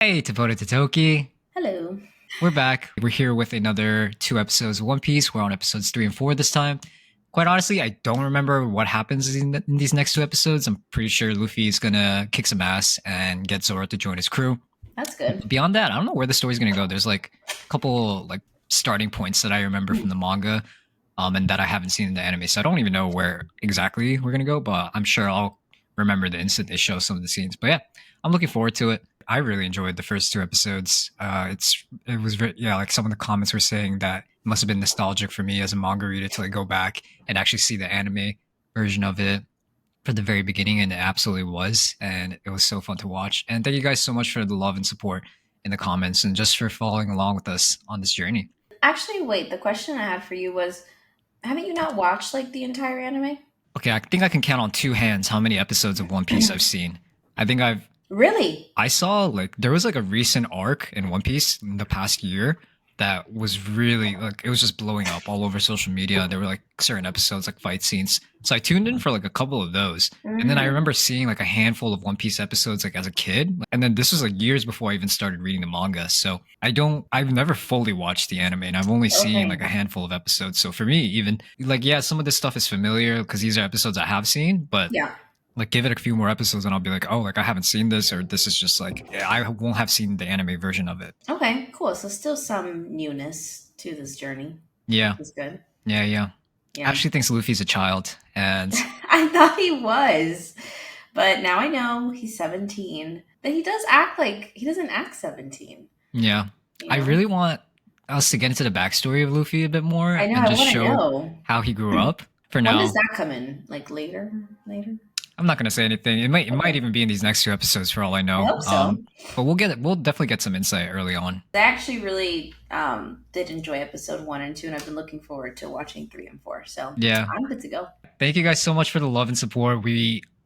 Hey, Devoted to Toki. Hello. We're back. We're here with another 2 episodes of One Piece. We're on episodes 3 and 4 this time. Quite honestly, I don't remember what happens in these next 2 episodes. I'm pretty sure Luffy's gonna kick some ass and get Zoro to join his crew. That's good. Beyond that, I don't know where the story's gonna go. There's like a couple like starting points that I remember from the manga, and that I haven't seen in the anime. So I don't even know where exactly we're gonna go, but I'm sure I'll remember the instant they show some of the scenes. But yeah, I'm looking forward to it. I really enjoyed the first 2 episodes. It was very, yeah, like some of the comments were saying that it must have been nostalgic for me as a manga reader to like go back and actually see the anime version of it for the very beginning, and it absolutely was, and it was so fun to watch. And thank you guys so much for the love and support in the comments, and just for following along with us on this journey. Actually, wait, the question I had for you was, haven't you not watched like the entire anime? Okay, I think I can count on 2 hands how many episodes of One Piece I've seen. I think Really? I saw like there was like a recent arc in One Piece in the past year that was really like it was just blowing up all over social media. There were like certain episodes like fight scenes. So I tuned in for like a couple of those. And then I remember seeing like a handful of One Piece episodes like as a kid. And then this was like years before I even started reading the manga. So I've never fully watched the anime, and I've only seen like a handful of episodes. So for me, even like yeah, some of this stuff is familiar because these are episodes I have seen, but Yeah. like give it a few more episodes and I'll be like, oh, like I haven't seen this, or this is just like I won't have seen the anime version of it. Okay, cool. So still some newness to this journey. Yeah, That's good. yeah. Yeah. Ashley thinks Luffy's a child, and I thought he was, but now I know he's 17. But he does act like he doesn't act 17. yeah, You I know? really want us to get into the backstory of Luffy a bit more I know. and I just want to show know. how he grew up. For When now, does that come in? Like later? Later? I'm not gonna say anything. It might even be in these next 2 episodes for all I know. I hope so. But we'll definitely get some insight early on. I actually really did enjoy episode 1 and 2, and I've been looking forward to watching 3 and 4. So Yeah. I'm good to go. Thank you guys so much for the love and support.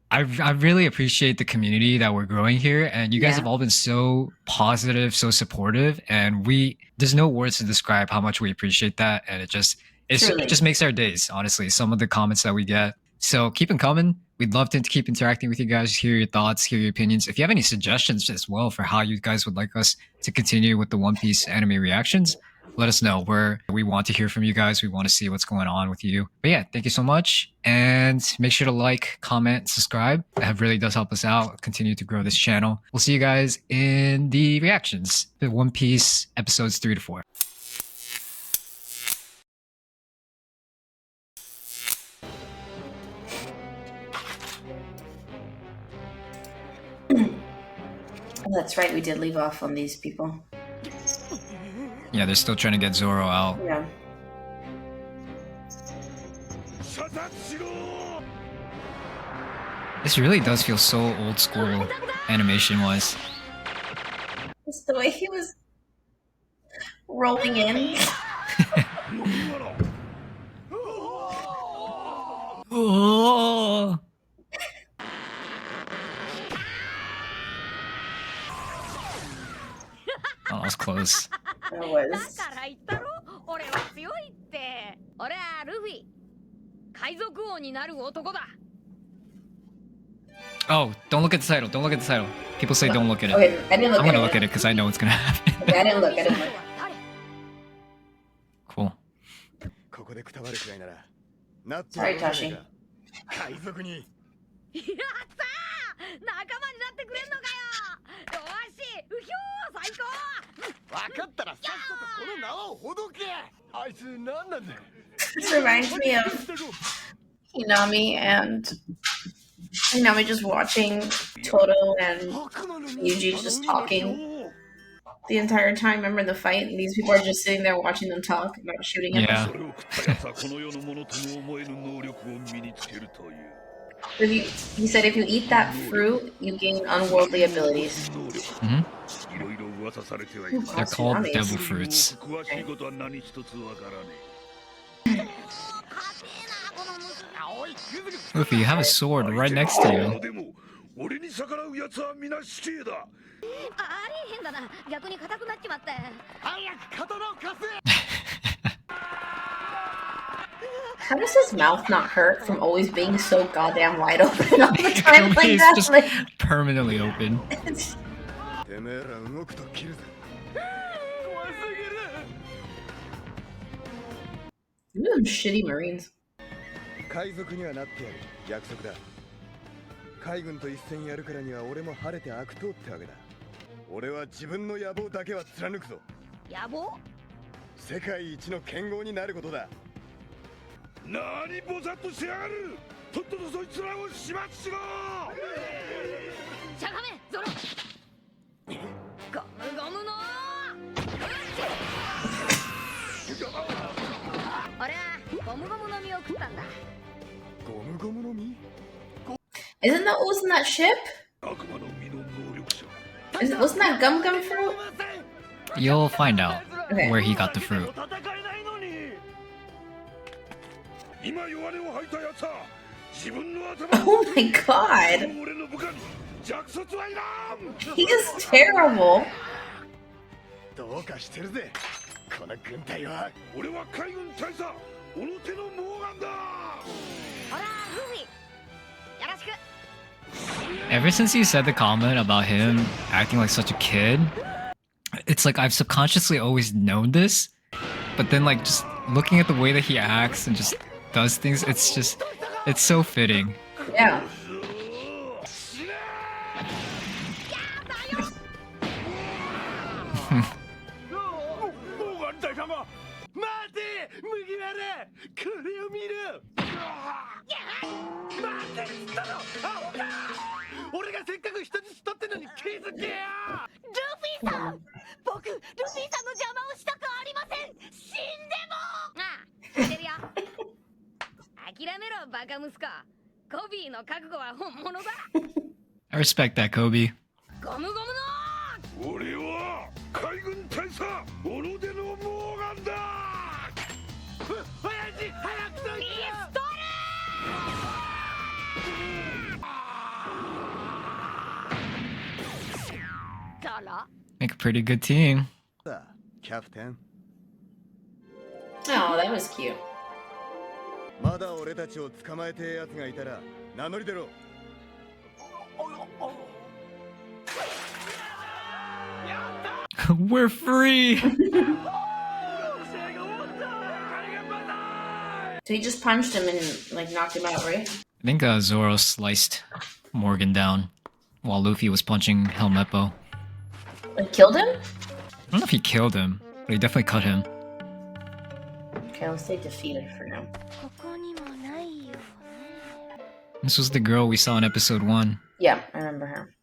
I really appreciate the community that we're growing here, and you guys Yeah. have all been so positive, so supportive, and there's no words to describe how much we appreciate that, and it just makes our days, honestly, some of the comments that we get. So keep them coming. We'd love to keep interacting with you guys, hear your thoughts, hear your opinions. If you have any suggestions as well for how you guys would like us to continue with the One Piece anime reactions, let us know. We want to hear from you guys. We want to see what's going on with you. But yeah, thank you so much. And make sure to like, comment, subscribe. That really does help us out, continue to grow this channel. We'll see you guys in the reactions, the One Piece episodes 3 to 4. Oh, that's right. We did leave off on these people. Yeah, they're still trying to get Zoro out. Yeah. This really does feel so old school animation wise. Just the way he was rolling in. Oh. Oh, that was close. It was. だから言ったろ俺は強いって俺はルフィ海賊王になる男だ Oh, don't look at the title. Don't look at the title. People say don't look at it. Okay, I didn't look I'm at gonna it. look at it because I know what's gonna happen. Okay, I didn't look. I didn't look. Cool. Sorry, Tashi. やったー仲間になってくれんのかよよしうひょー最高分かったらさっさとこの縄をほどけあいつ何なんだ This reminds me of Hinami just watching Toto and Yuji just talking the entire time. Remember the fight? And these people are just sitting there watching them talk about shooting him. Yeah. He said if you eat that fruit, you gain unworldly abilities. Mm-hmm. They're called devil fruits. Luffy, you have a sword right next to you. ありえへんだな逆に硬くなっちまって早く刀を貸せ How does his mouth not hurt from always being so goddamn wide open all the time like It's that? just Like, permanently open. Them shitty Marines. 海賊にはなってやる約束だ。海軍と一戦やるからには俺も晴れて悪党ってわけだ。俺は自分の野望だけは貫くぞ。野望？世界一の剣豪になることだ。何ぼさっとしやがる。とっととそいつらを始末しろ。しゃがめゾロ。ゴムゴムの俺はゴムゴムの実を食ったんだ。ゴムゴムの実？ Isn't that ship? 悪魔の実の能力者。Wasn't that gum gum fruit? You'll find out Okay. where he got the fruit. 今弱音を吐いたやつは自分の頭 Oh my god. 俺の部下に弱卒はいらん。 He is terrible. どうかしてるぜこの軍隊は。俺は海軍大佐小野手のモーガンだ。ほらルフィよろしく。 Ever since you said the comment about him acting like such a kid, it's like I've subconsciously always known this, but then like just looking at the way that he acts and just does things, it's so fitting. Yeah. モーガン大佐が待て麦わらこれを見る。待てっつったのアホか。俺がせっかく人質取ってんのに気づけや。ルフィさん僕ルフィさんの邪魔をしたくありません。死んでもああ知ってるよ。諦めろバカ息子。コビーの覚悟は本物だ。 I respect that, Kobe. ゴムゴムの俺は海軍大佐小野手のモーガンだ。親父早くとピストル。だら Make a pretty good team. さあキャプテン。 Oh, that was cute. まだ俺たちを捕まえてえやつがいたら名乗り出ろ。 We're free! So he just punched him and like knocked him out, right? I think Zoro sliced Morgan down while Luffy was punching Helmeppo. Like killed him? I don't know if he killed him, but he definitely cut him. Okay, let's say defeated for now. ここにもないよ。 This was the girl we saw in episode 1. Yeah, I remember her.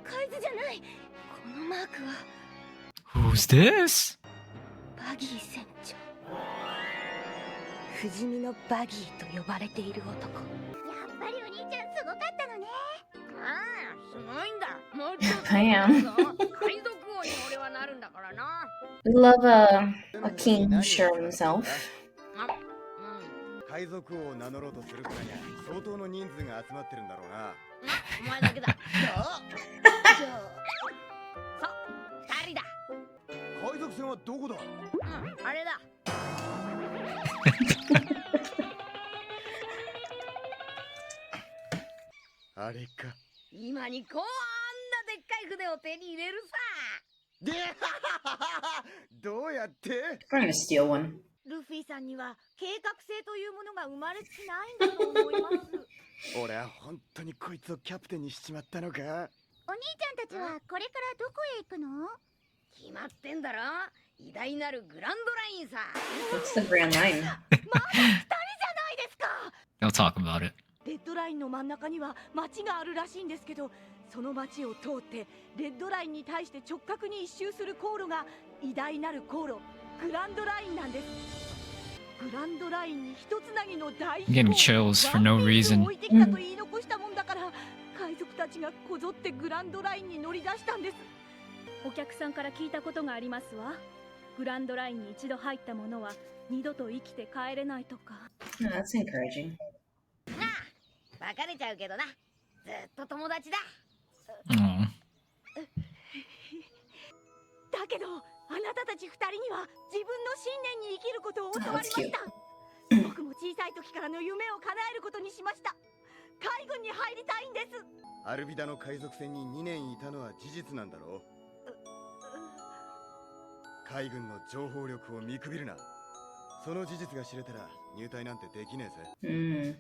カイズじゃない。このマークは Who's this? バギー船長。不死身のバギーと呼ばれている男。やっぱりお兄ちゃんすごかったのね。ああ、すごいんだ。もうちょっと。 I am. 海賊王に俺はなるんだからな。 We love a king sure of himself. 海賊王を名乗ろうとするからには相当の人数が集まってるんだろうな。お前だけだ。じゃあ、そう、二人だ。海賊船はどこだ？あれだ。あれか。今にこんなでっかい船を手に入れるさ。でどうやって？ We're gonna steal one. ルフィさんには計画性というものが生まれてないんだと思います。俺は本当にこいつをキャプテンにしちまったのか。お兄ちゃんたちはこれからどこへ行くの？決まってんだろ。偉大なるグランドラインさ。 What's the Grand Line? まだ二人じゃないですか。 They'll talk about it. レッドラインの真ん中には町があるらしいんですけど、その町を通ってレッドラインに対して直角に一周する航路が偉大なる航路グランドラインなんです。グランドラインに一つなぎの大飛行 I'm getting chills for no reason. 置いてきたと言い残したもんだから、海賊たちがこぞってグランドラインに乗り出したんです。お客さんから聞いたことがありますわ。グランドラインに一度入ったものは二度と生きて帰れないとか。Oh, that's encouraging. なあ、別れちゃうけどな。ずっと友達だ。 Aw. だけど、あなたたち二人には自分の信念に生きることを教わりました。僕も小さい時からの夢を叶えることにしました。海軍に入りたいんです。アルビダの海賊船に2年いたのは事実なんだろう。海軍の情報力を見くびるな。その事実が知れたら入隊なんてできねえぜ。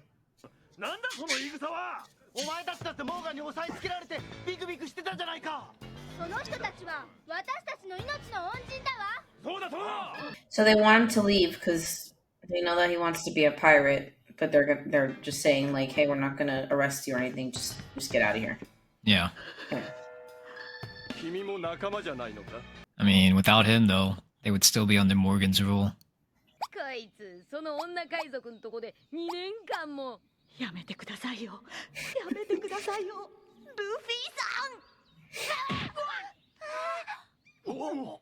なんだその言い草は。お前たちだってモーガンに押さえつけられてビクビクしてたじゃないか。その人たちは私たちの命の恩人だわ。そうだそうだ。 So they want him to leave because they know that he wants to be a pirate, but they're just saying like, "Hey, we're not gonna arrest you or anything. Just get out of here." Yeah. 君も仲間じゃないのか。 I mean, without him, though, they would still be under Morgan's rule. こいつその女海賊のとこで2年間も。やめてくださいよ。やめてくださいよ。ルフィさん。おお。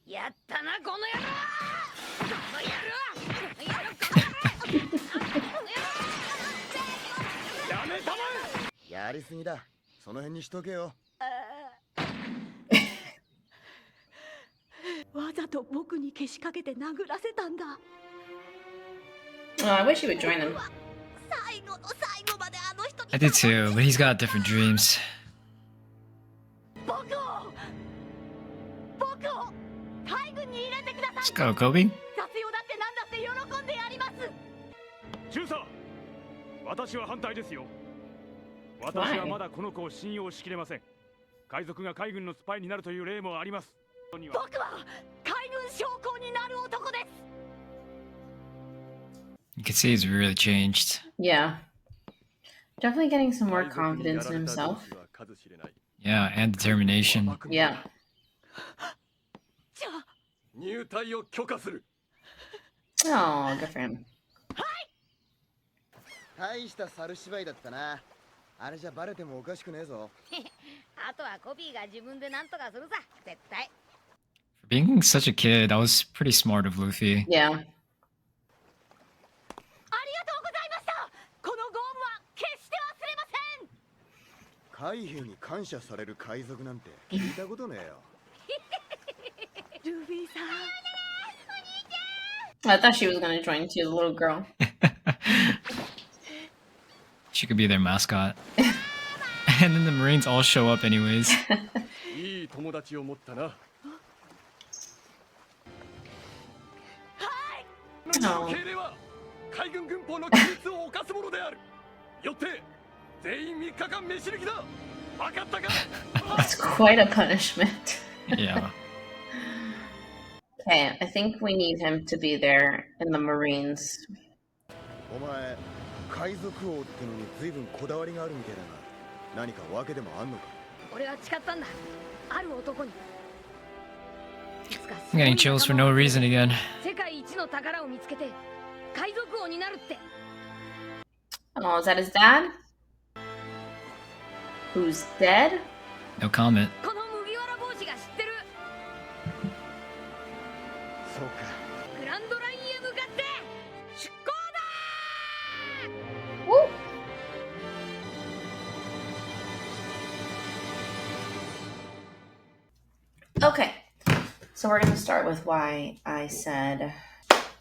やったなこの野郎。この野郎。この野郎。やめたまえ。やりすぎだ。その辺にしとけよ。わざと僕にけしかけて殴らせたんだ。Oh, I wish he would join them. 最後の最後まであの人に。 I did too, but he's got different dreams. 僕を海軍に入れてください。 Let's go, Kobe. 雑用だってなんだって喜んでやります。中佐、私は反対ですよ。私はまだこの子を信用しきれません。海賊が海軍のスパイになるという例もあります。僕は海軍将校になる男です。 You can see he's really changed. Yeah, definitely getting some more confidence in himself. Yeah, and determination. Yeah. 入隊を許可する。 Oh, good for him. 大した猿芝居だったな。あれじゃバレてもおかしくねえぞ。あとはコピーが自分で何とかするさ絶対。 For being such a kid, that was pretty smart of Luffy. Yeah. ありがとうございました。このご恩は決して忘れません。海兵に感謝される海賊なんて聞いたことねえよ。ルフィさん。 I thought she was gonna join too, the little girl. She could be their mascot. And then the Marines all show up anyways. いい友達を持ったな。 Oh. 命令は海軍軍法の規律を犯すものである。よって全員3日間飯抜きだ。分かったか。 It's quite a punishment. Yeah. Okay, I think we need him to be there in the Marines. お前、海賊王ってのに随分こだわりがあるみたいだが、何か訳でもあんのか。俺は誓ったんだ。ある男に。 I'm getting chills for no reason again. 世界一の宝を見つけて海賊王になるって。 Oh, is that his dad? Who's dead? No comment. この麦わら帽子が知ってる。 そうか。グランドラインへ向かって出航だ。 Woo! Okay, so we're going to start with why I said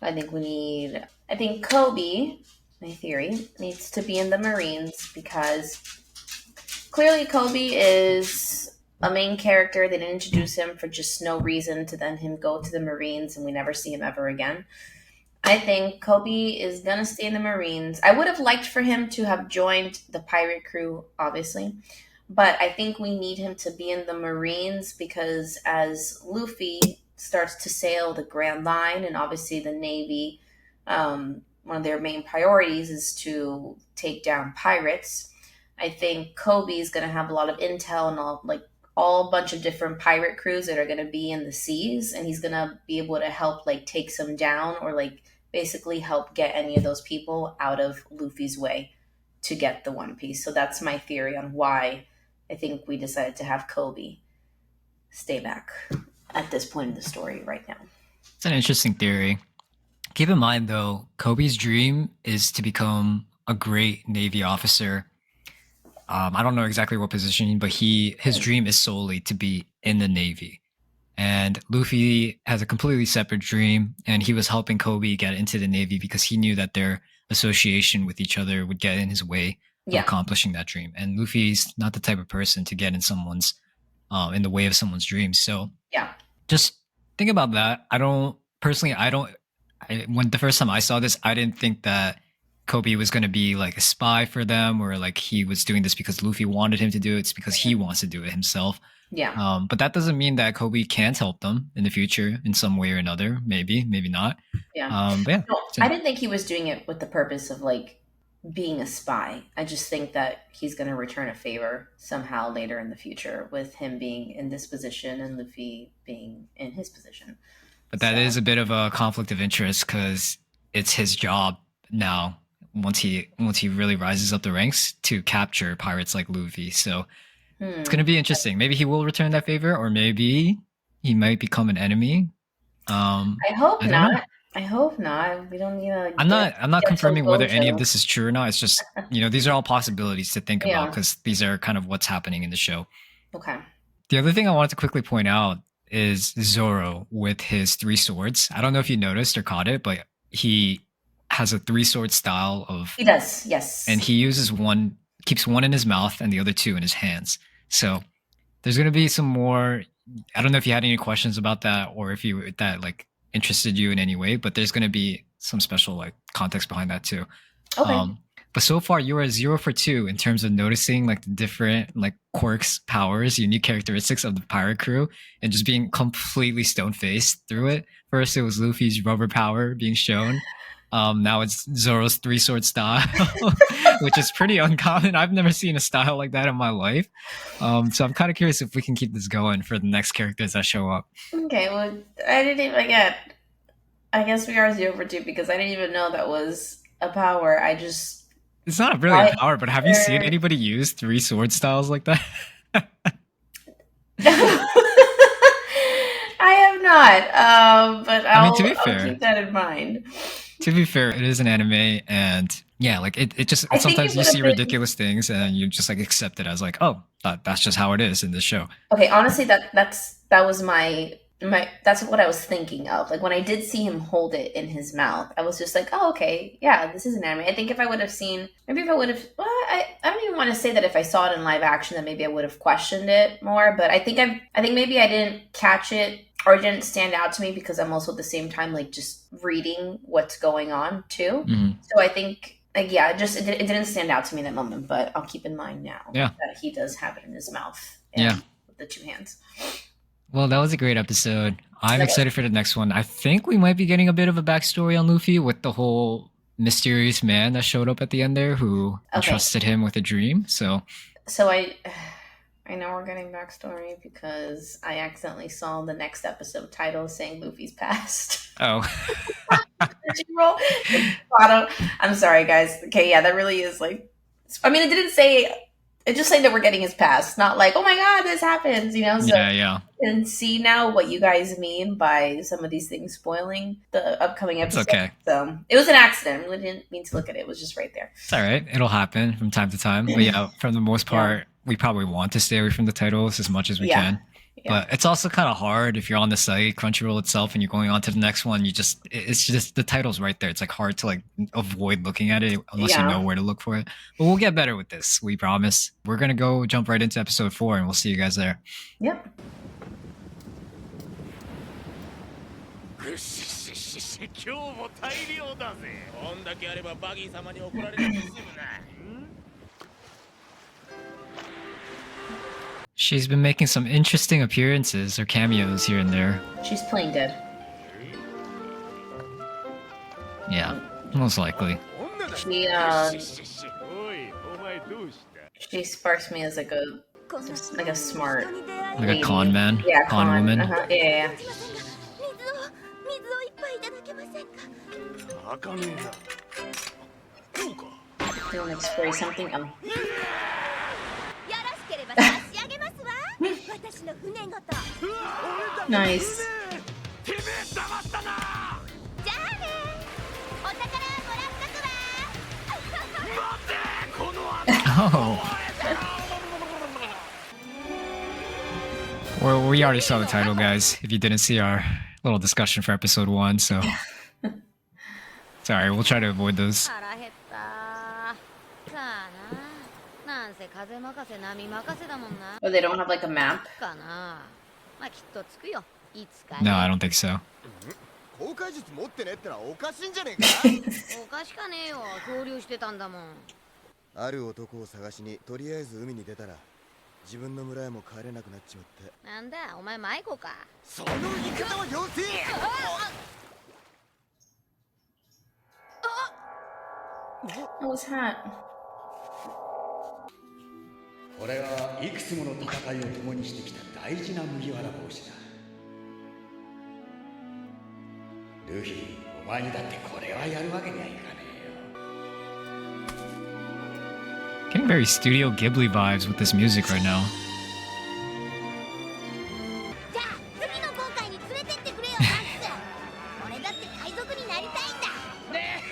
I think Kobe, my theory, needs to be in the Marines because clearly Kobe is a main character. They didn't introduce him for just no reason to then him go to the Marines and we never see him ever again. I think Kobe is going to stay in the Marines. I would have liked for him to have joined the pirate crew, obviously. But I think we need him to be in the Marines because as Luffy starts to sail the Grand Line and obviously the Navy, one of their main priorities is to take down pirates. I think Kobe is going to have a lot of intel and all bunch of different pirate crews that are going to be in the seas, and he's going to be able to help take some down or basically help get any of those people out of Luffy's way to get the One Piece. So that's my theory on why I think we decided to have Kobe stay back at this point in the story right now. It's an interesting theory. Keep in mind, though, Kobe's dream is to become a great Navy officer. I don't know exactly what position, but his dream is solely to be in the Navy. And Luffy has a completely separate dream, and he was helping Kobe get into the Navy because he knew that they're association with each other would get in his way of accomplishing that dream. And Luffy's not the type of person to get in someone's in the way of someone's dreams. So just think about that. When the first time I saw this, I didn't think that Kobe was going to be like a spy for them, or like he was doing this because Luffy wanted him to do it. It's because he wants to do it himself. But that doesn't mean that Kobe can't help them in the future in some way or another. Maybe not. But yeah. No, I didn't think he was doing it with the purpose of like being a spy. I just think that he's going to return a favor somehow later in the future with him being in this position and Luffy being in his position. But that is a bit of a conflict of interest because it's his job now, once he really rises up the ranks, to capture pirates like Luffy. So it's going to be interesting. Maybe he will return that favor, or maybe he might become an enemy. I hope not. I hope not. We don't need to. I'm not confirming whether any of this is true or not. It's just, these are all possibilities to think about because these are kind of what's happening in the show. Okay. The other thing I wanted to quickly point out is Zoro with his 3 swords. I don't know if you noticed or caught it, but he has a 3-sword style of. He does, yes. And he uses keeps one in his mouth and the other 2 in his hands. So there's going to be some more. I don't know if you had any questions about that, or if that like interested you in any way, but there's going to be some special like context behind that too. Okay. But so far you are 0 for 2 in terms of noticing like the different like quirks, powers, unique characteristics of the pirate crew, and just being completely stone-faced through it. First it was Luffy's rubber power being shown. Now it's Zoro's 3-sword style, which is pretty uncommon. I've never seen a style like that in my life. So I'm kind of curious if we can keep this going for the next characters that show up. Okay, well, I didn't even get. I guess we are 0 for 2 because I didn't even know that was a power. It's not really a power, but have you seen anybody use 3-sword styles like that? I have not. But I'll fair, keep that in mind. To be fair, it is an anime, and like it just sometimes you see ridiculous things and you just like accept it as like, oh, that's just how it is in this show. Okay, honestly, that was my that's what I was thinking of. Like when I did see him hold it in his mouth, I was just like, oh, okay, yeah, this is an anime. I think if I would have seen, I don't even want to say that if I saw it in live action, that maybe I would have questioned it more. But I think maybe I didn't catch it, or it didn't stand out to me because I'm also at the same time like just reading what's going on too. So I think like it didn't stand out to me in that moment, but I'll keep in mind now that he does have it in his mouth. With the 2 hands. Well, that was a great episode. I'm excited for the next one. I think we might be getting a bit of a backstory on Luffy with the whole mysterious man that showed up at the end there who entrusted him with a dream. So I know we're getting backstory because I accidentally saw the next episode title saying Luffy's past. Oh. I'm sorry, guys. Okay, yeah, that really is like. I mean, it didn't say. It just saying that we're getting his past, not like, oh my god, this happens, So, yeah. And see now what you guys mean by some of these things spoiling the upcoming episode. It's okay. So it was an accident. I really didn't mean to look at it. It was just right there. It's all right. It'll happen from time to time. But yeah, for the most part, we probably want to stay away from the titles as much as we can. But it's also kind of hard if you're on the site, Crunchyroll itself, and you're going on to the next one. It's just the title's right there. It's like hard to like avoid looking at it unless you know where to look for it. But we'll get better with this. We promise. We're going to go jump right into episode 4 and we'll see you guys there. Yep. She's been making some interesting appearances or cameos here and there. She's playing dead. Yeah, most likely. She sparks me as like a smart, like a con man, con woman. Yeah. You want to spray something? Oh. Nice. Oh. Well, we already saw the title, guys, if you didn't see our little discussion for episode 1, so Sorry, we'll try to avoid those. 腹減ったさあななんせ風任せ波任せだもんな Oh, they don't have like a map? かなまあきっとつくよいつか No, ね I don't think so. 公開術持ってねってのはおかしいんじゃねえかおかしかねえよ漂流してたんだもんある男を探しにとりあえず海に出たら自分の村へも帰れなくなっちまってなんだお前迷子かその言い方はよせ Oh, his hat. これはいくつもの戦いを共にしてきた大事な麦わら帽子だルフィお前にだってこれはやるわけにはいかねえよ Getting very Studio Ghibli vibes with this music right now. じゃあ次の航海に連れてってくれよマックス俺だって海賊になりたいんだね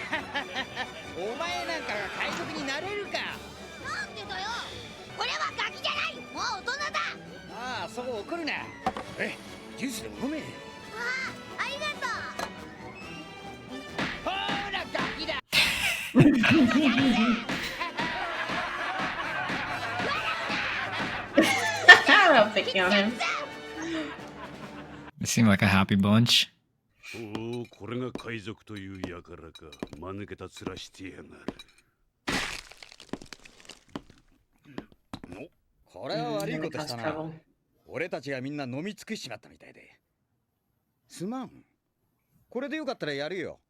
えお前なんかが海賊になれるかなんでだよこれはガキじゃないもう大人だああそう怒るなジュースでも飲めあありがとうほらガキだ I'm picking on him. They seem like a happy bunch. おお、これが海賊というやからか。間抜けた面してやがる。これは悪い Gonna ことし cause たな trouble. 俺たちがみんな飲み尽くしちまったみたいですまんこれでよかったらやるよ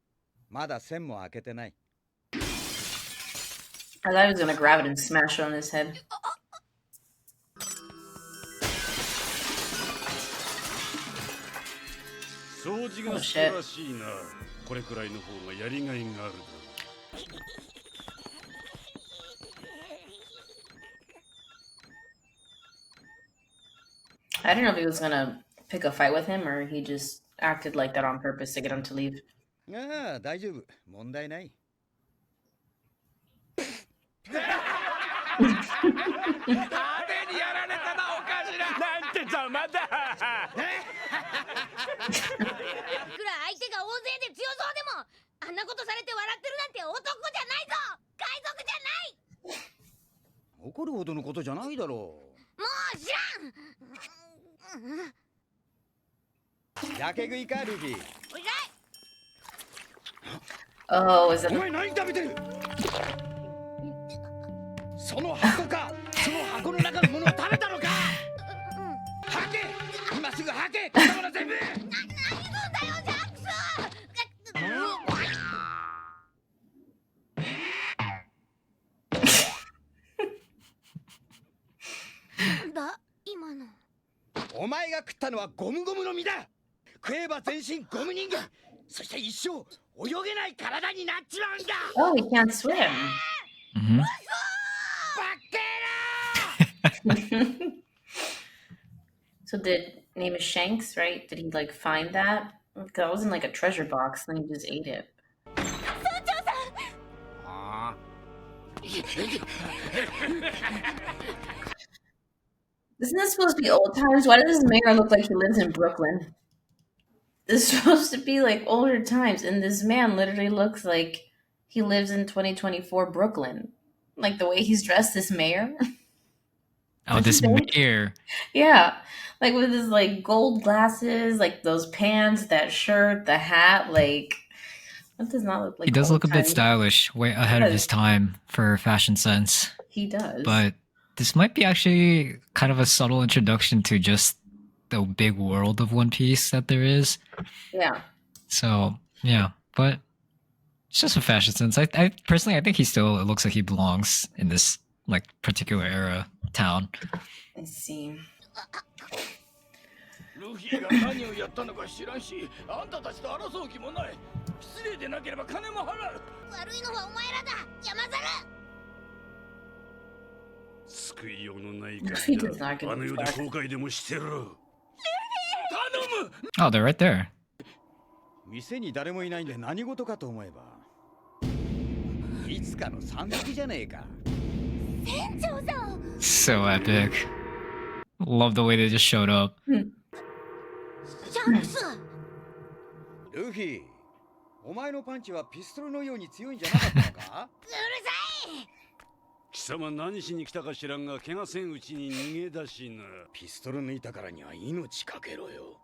まだ線も開けてない I thought he was gonna grab it and smash it on his head. 掃除が素晴らしいな。これくらいの方がやりがいがある。I didn't know if he was gonna pick a fight with him or he just acted like that on purpose to get him to leave. ああ大丈夫問題ない派手にやられたなおかしらなんてざまだ。いくら相手が大勢で強そうでもあんなことされて笑ってるなんて男じゃないぞ海賊じゃない怒るほどのことじゃないだろもう知らんうやけ食いかルフィ おいらい Oh, is お it? 前何食べてるその箱かその箱の中のものを食べたのか吐け今すぐ吐けこんなもの全部何すんだよジャックスなんだ今のお前が食ったのはゴムゴムの実だ食えば全身ゴム人間そして一生泳げない体になっちまうんだ Oh, he can't swim. Hmm. バッケー So did name is Shanks, right? Did he like find that? That wasn't like a treasure box, then he just ate it. あ Isn't this supposed to be old times? Why does this mayor look like he lives in Brooklyn? This is supposed to be like older times, and this man literally looks like he lives in 2024 Brooklyn. Like the way he's dressed, this mayor. Oh, this mayor. Yeah. Like with his like gold glasses, like those pants, that shirt, the hat, like that does not look like He does look a bit old-timey. stylish, way ahead of his time for fashion sense. He does. But this might be actually kind of a subtle introduction to just the big world of One Piece that there is. yeah. So yeah, but it's just a fashion sense. I personally, I think he still it looks like he belongs in this like particular era town. I see. ルフィが何をやったのか知らんし、あんたたちと争う気もない。失礼でなければ金も払う。悪いのはお前らだ山猿救いようのないルフィか does not get あの世で back. 後悔でもしてる。頼む。 Oh, they're right there. 店に誰もいないんで何事かと思えばいつかの惨劇じゃねえか 船長さん So epic. Love the way they just showed up. シャンクスルフィお前のパンチはピストルのように強いんじゃなかったのか？うるさい。貴様何しに来たか知らんが、怪我せんうちに逃げ出しぬ。ピストル抜いたからには命かけろよ。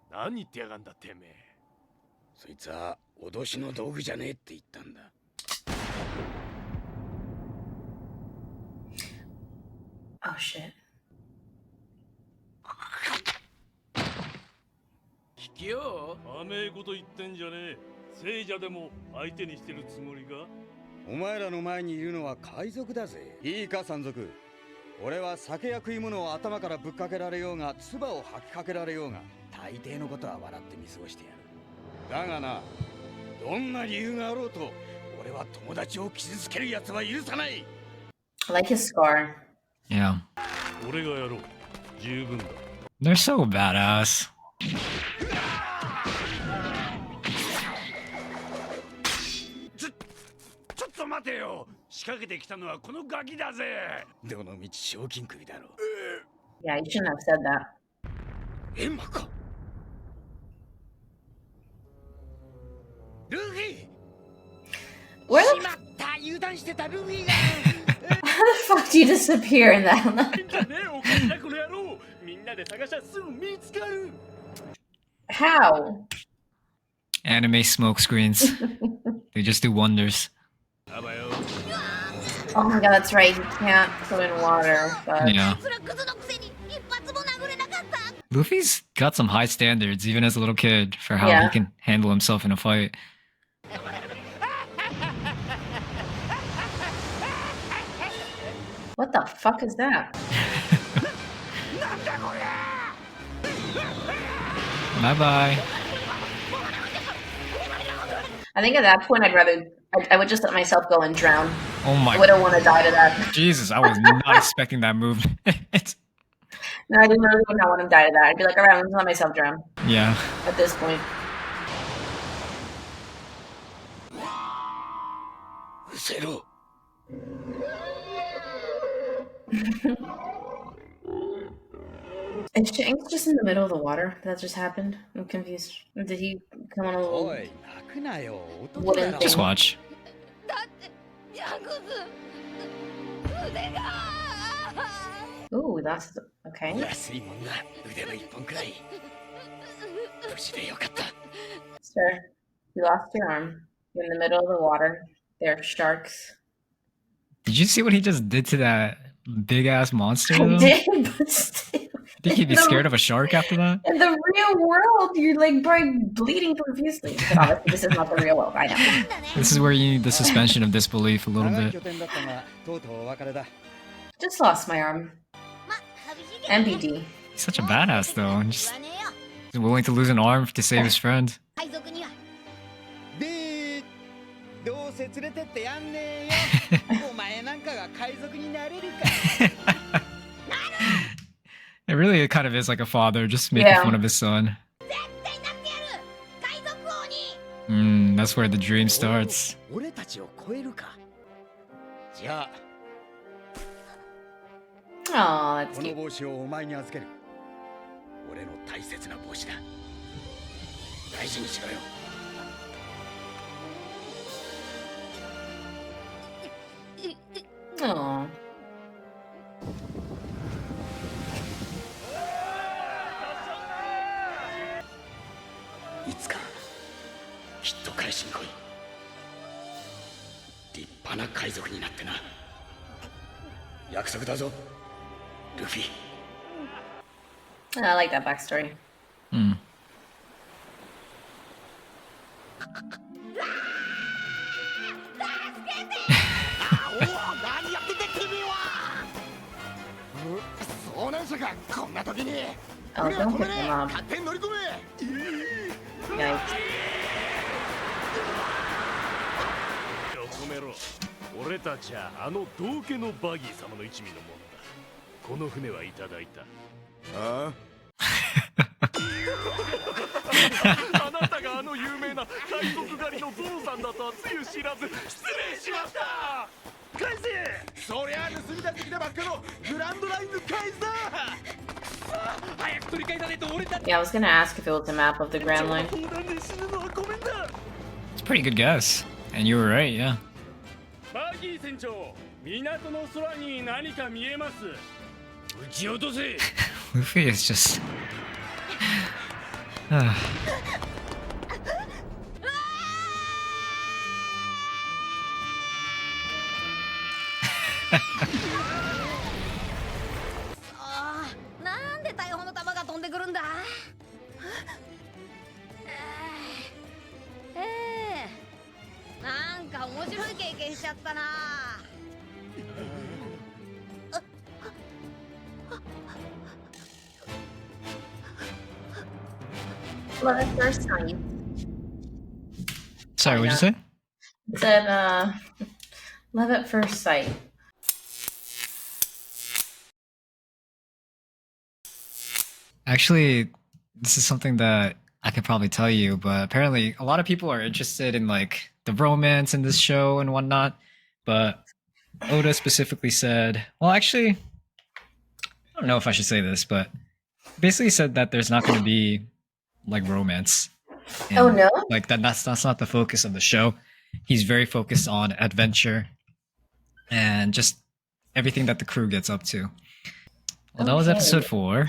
何言ってやがんだてめえ。そいつは脅しの道具じゃねえって言ったんだ。Oh shit. 聞きよ、甘えこと言ってんじゃねえ。聖者でも相手にしてるつもりか？お前らの前にいるのは海賊だぜ。いいか山賊、俺は酒や食い物を頭からぶっかけられようが、唾を吐きかけられようが、大抵のことは笑って見過ごしてやる。だがな、どんな理由があろうと、俺は友達を傷つける奴は許さない。 I like his scar. Yeah. 俺がやろう。十分だ。 They're so badass. ちょっと待てよ。仕掛けてきたのはこのガキだぜ。どの道賞金首だろう。Yeah, you shouldn't have said that. エンマか。ルフィ。 Where し the まった、油断してたルフィが。 how the fuck do you disappear in that? じゃねえ、おかしなこの野郎。みんなで探しゃすぐ見つかる。 How? Anime smoke screens. They just do wonders. Oh my god, that's right. You can't go in water. But... Yeah. そらクズのくせに一発も殴れなかった。 Luffy's got some high standards, even as a little kid, for how Yeah. he can handle himself in a fight. What the fuck is that? Bye bye. I think at that point I would just let myself go and drown. Oh my I wouldn't want to die to that. Jesus, I was not expecting that move. No, I didn't really would not want to die to that. I'd be like, alright, I'm just let myself drown Yeah. at this point. うせろ。 Is Shanks just in the middle of the water? That just happened? I'm confused. Did he come on a お little い、泣くなよ。 wooden thing? Just watch. だってジャンクス腕が。 Ooh, we lost. Okay. 安いもんな、腕の一本くらい。無事でよかった。 Sir, you lost your arm. You're in the middle of the water. There are sharks. Did you see what he just did to that big ass monster? I though? did, but still. Think he'd be scared of a shark after that? In the real world, you're like bleeding profusely. But obviously, this is not the real world. I know. This is where you need the suspension of disbelief a little 長い bit. 拠点だったが、とうとうお別れだ。 Just lost my arm. ま、寂しいけどね。 MBD. He's such a badass though, and 言 just わねえよ。 he's willing to lose an arm to save his friend. 海賊にはで、どうせ連れてってやんねえよ。お前なんかが海賊になれるか。 It really kind of is like a father just making Yeah. fun of his son. 絶対なってやる。海賊王に。 That's where the dream starts. 俺たちを超えるか。じゃあ、 Oh, that's この cute. 帽子をお前に預ける。俺の大切な帽子だ。大事にしろよ。 Oh. いつかきっと返しに来い。立派な海賊になってな。約束だぞ、ルフィ。 I like that backstory. Hmm. 何やってててめえは。遭難者がこんな時に。 Oh, don't pick them up. 勝手に乗り込め。 Yikes. 止めろ。俺たちはあの道家のバギー様の一味のものだ。この船はいただいた。ああ、あなたがあの有名な海賊狩りのゾウさんだとはつゆ知らず失礼しました。返せ。そりゃ盗み出してきたばっかのグランドラインの返すだ。早く取り返さねえと俺たち。 Yeah, I was gonna ask if it was a map of the Grand Line. 砲弾で死ぬのはごめんだ。pretty good guess. And you were right, yeah. バギー船長、港の空に何か見えます。撃ち落とせ。Luffy is just. Love at first sight. Sorry, what'd you say? It said, love at first sight. Actually, this is something that I could probably tell you, but apparently a lot of people are interested in like the romance in this show and whatnot. But Oda specifically said, well, actually, I don't know if I should say this, but basically said that there's not going to be like romance. And, oh no! Like that's not the focus of the show. He's very focused on adventure and just everything that the crew gets up to. Well, that was episode 4.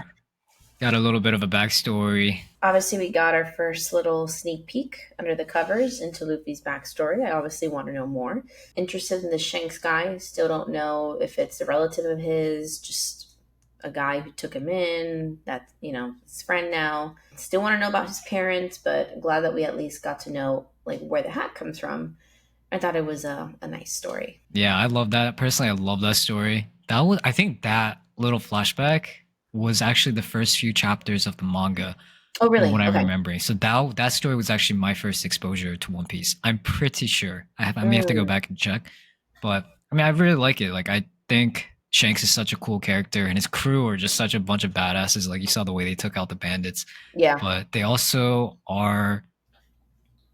Got a little bit of a backstory. Obviously, we got our first little sneak peek under the covers into Luffy's backstory. I obviously want to know more. Interested in the Shanks guy. Still don't know if it's a relative of his, just a guy who took him in, that, you know, his friend now. Still want to know about his parents, but I'm glad that we at least got to know like where the hat comes from. I thought it was a nice story. Yeah, I love that. Personally, I love that story. I think that little flashback was actually the first few chapters of the manga. Oh, really? What I'm remembering. So that story was actually my first exposure to One Piece. I'm pretty sure. I may have to go back and check. But I mean, I really like it. Like, I think Shanks is such a cool character, and his crew are just such a bunch of badasses. Like, you saw the way they took out the bandits. Yeah. But they also are,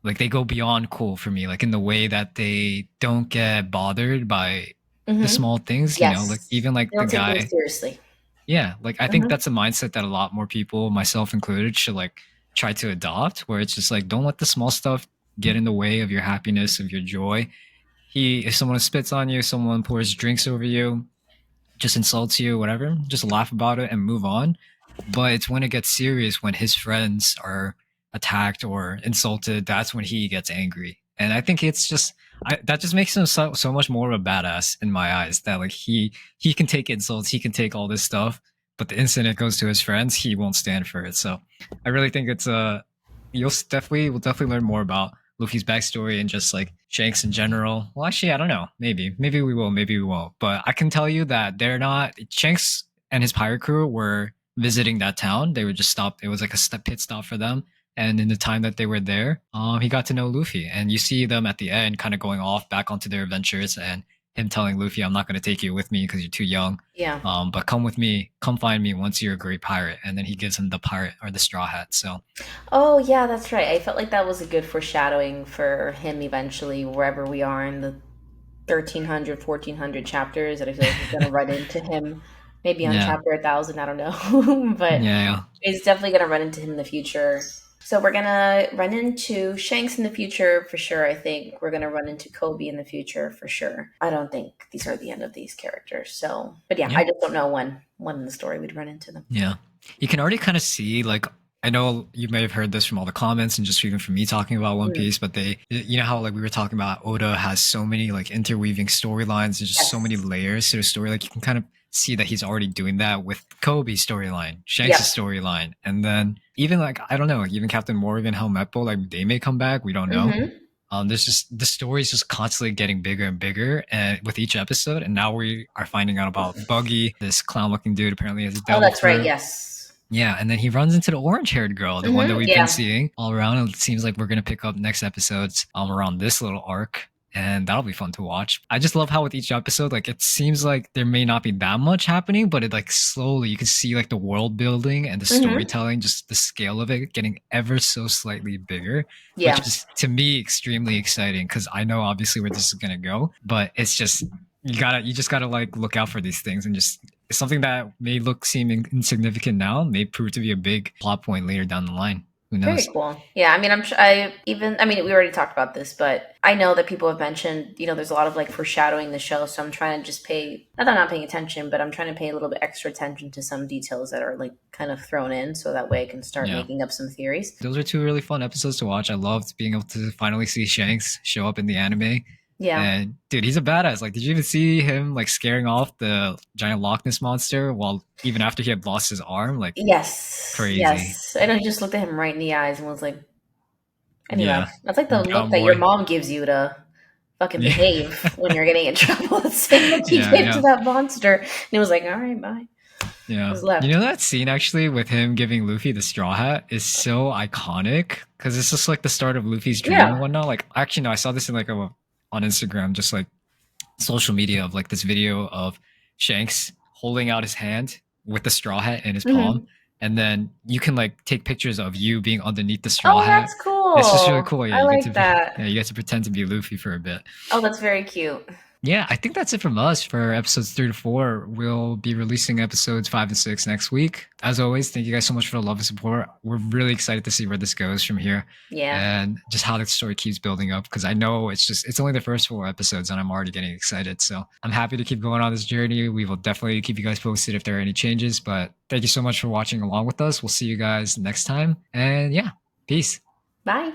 like, they go beyond cool for me. Like, in the way that they don't get bothered by the small things. Yes. You know, like, even like they don't the guy. Take them seriously. Yeah, like I think that's a mindset that a lot more people, myself included, should like try to adopt, where it's just like, don't let the small stuff get in the way of your happiness, of your joy. If someone spits on you, someone pours drinks over you, just insults you, whatever, just laugh about it and move on. But it's when it gets serious, when his friends are attacked or insulted, that's when he gets angry. And I think it's just that just makes him so much more of a badass in my eyes. That like he can take insults, he can take all this stuff, but the instant it goes to his friends, he won't stand for it. So I really think it's we'll definitely learn more about Luffy's backstory and just like Shanks in general. Well, actually, I don't know. Maybe we will, maybe we won't. But I can tell you that they're not. Shanks and his pirate crew were visiting that town. They would just stop. It was like a pit stop for them. And in the time that they were there, he got to know Luffy. And you see them at the end kind of going off back onto their adventures and him telling Luffy, I'm not going to take you with me because you're too young. Yeah. But come with me. Come find me once you're a great pirate. And then he gives him the pirate or the straw hat. So. Oh, yeah, that's right. I felt like that was a good foreshadowing for him eventually, wherever we are in the 1300, 1400 chapters, that I feel like we're going to run into him. Maybe on chapter 1000, I don't know. But it's definitely going to run into him in the future. So we're going to run into Shanks in the future for sure, I think. We're going to run into Kobe in the future for sure. I don't think these are the end of these characters. So, but I just don't know when in the story we'd run into them. Yeah. You can already kind of see, like, I know you may have heard this from all the comments and just even from me talking about One Piece, but you know how like we were talking about, Oda has so many like interweaving storylines and just so many layers to the story. Like you can kind of see that he's already doing that with Kobe's storyline, Shanks' storyline, and then even like, I don't know, even Captain Morgan, Helmeppo, like they may come back. We don't know. There's just the story is just constantly getting bigger and bigger, and with each episode. And now we are finding out about Buggy, this clown-looking dude. Apparently, has a devil. Oh, that's right. Yes. Yeah, and then he runs into the orange-haired girl, the one that we've been seeing all around. It seems like we're gonna pick up next episodes around this little arc, and that'll be fun to watch. I just love how with each episode, like it seems like there may not be that much happening, but it like slowly you can see like the world building and the storytelling, just the scale of it getting ever so slightly bigger, which is to me extremely exciting because I know obviously where this is gonna go, but it's just you just gotta like look out for these things and just. Something that may seem insignificant now may prove to be a big plot point later down the line. Who Very knows? cool. Yeah, I mean, I mean, we already talked about this, but I know that people have mentioned, there's a lot of like foreshadowing the show. So I'm trying to just not that I'm not paying attention, but I'm trying to pay a little bit extra attention to some details that are like kind of thrown in, so that way I can start making up some theories. Those are 2 really fun episodes to watch. I loved being able to finally see Shanks show up in the anime. Yeah. And dude, he's a badass. Like, did you even see him like scaring off the giant Loch Ness monster while even after he had lost his arm? Like, Yes. crazy. Yes. I know he just looked at him right in the eyes and was like, anyway, Yeah. that's like the look that boy. your mom gives you to fucking behave when you're getting in trouble. The same look he gave to that monster. And he was like, all right, bye. Yeah. Left. You know that scene actually with him giving Luffy the straw hat is so iconic because it's just like the start of Luffy's dream and whatnot. Like, actually, no, I saw this in like on Instagram, just like social media of like this video of Shanks holding out his hand with the straw hat in his palm. And then you can like take pictures of you being underneath the straw hat. That's cool. It's just really cool. Yeah, I like that. Yeah, you get to pretend to be Luffy for a bit. Oh, that's very cute. Yeah, I think that's it from us for episodes 3 to 4. We'll be releasing episodes 5 and 6 next week. As always, thank you guys so much for the love and support. We're really excited to see where this goes from here. Yeah. And just how the story keeps building up, because I know it's only the first 4 episodes and I'm already getting excited. So I'm happy to keep going on this journey. We will definitely keep you guys posted if there are any changes. But thank you so much for watching along with us. We'll see you guys next time. And yeah, peace. Bye.